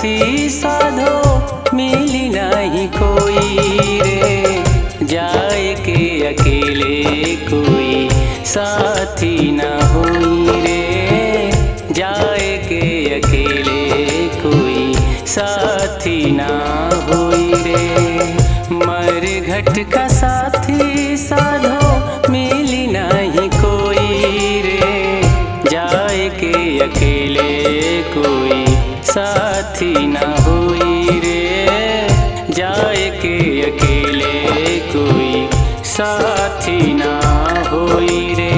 साथी साधो मिली नहीं कोई रे, जाए के अकेले कोई साथी ना होई रे, जाए के अकेले कोई साथी ना होई रे। मर घट का साथी साधो मिली नहीं कोई रे, जाए के अकेले कोई साथी ना होई रे, जाए के अकेले कोई साथी ना होई रे।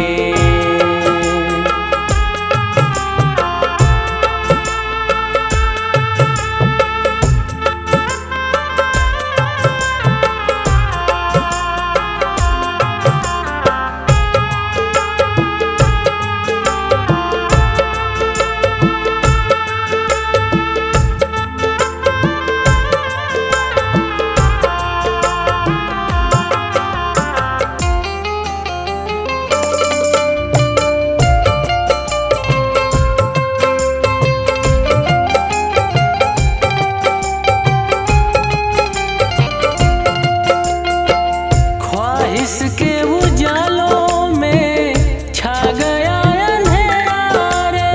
इसके उजालों में छा गया अंधेरा रे,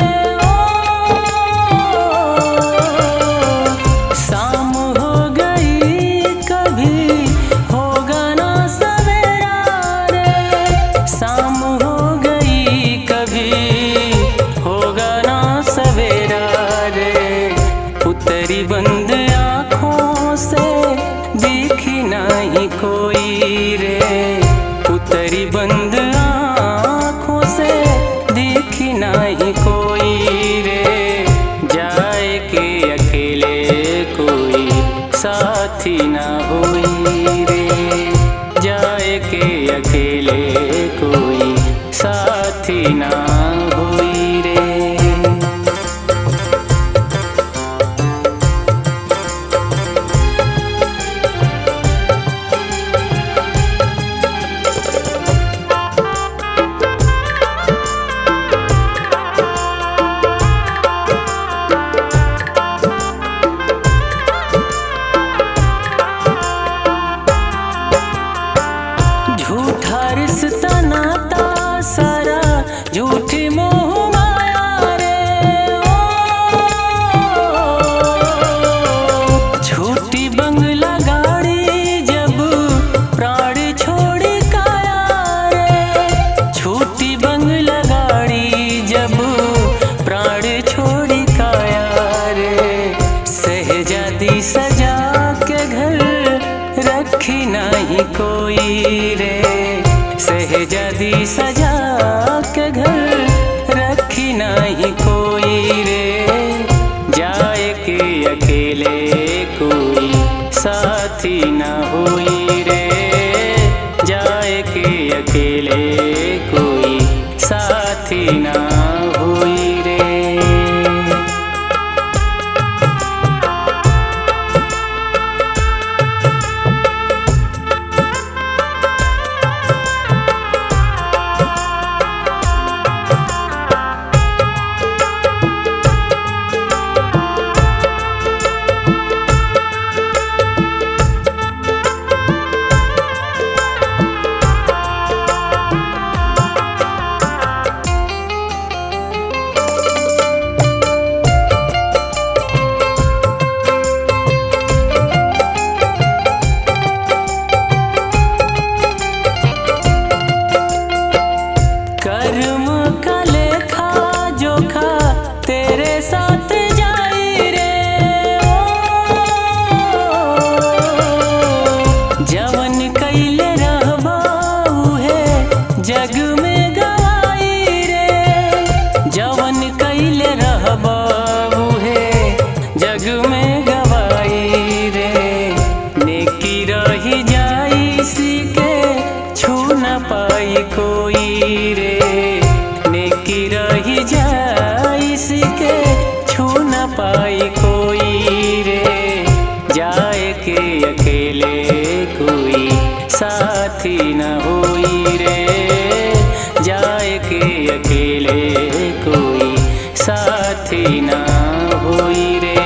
शाम हो गई कभी होगा ना सवेरा रे, शाम हो गई कभी होगा ना सवेरा रे। उतरी बंद आँखों से दिखी नहीं कोई रे, उतरी बंद आँखों से दिखी नहीं कोई रे, जाए के अकेले कोई साथी ना होई रे, जाए के अकेले कोई साथी ना होई रे। झूठा रिश्ता नाता सारा झूठी मोह माया रे, झूठी बंगला गाड़ी जब प्राण छोड़ी काया रे, झूठी बंगला गाड़ी जब प्राण छोड़ी काया रे। सहजादी सजा के घर रखी नहीं कोई रे, सहजादी सजा के घर रखी नहीं कोई रे, जाए के अकेले कोई साथी ना होई रे, जाए के अकेले कोई साथी ना होई रे। कर्म का लेखा जोखा तेरे साथ जाई रे, जवन कैले रहबा उहे जग में गवाई रे, जवन कैले रहबा उहे जग में गवाई रे। नेकी रही जाई सी के छू न पाई कोई रे, नेकी रही जाई सी के छू न पाई कोई रे, जाए के अकेले कोई साथी न होई रे, जाए के अकेले कोई साथी ना होई रे।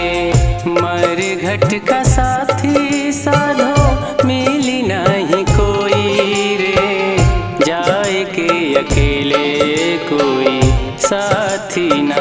भेंट का साथी साधो मिली नहीं कोई रे, जाए के अकेले कोई साथी ना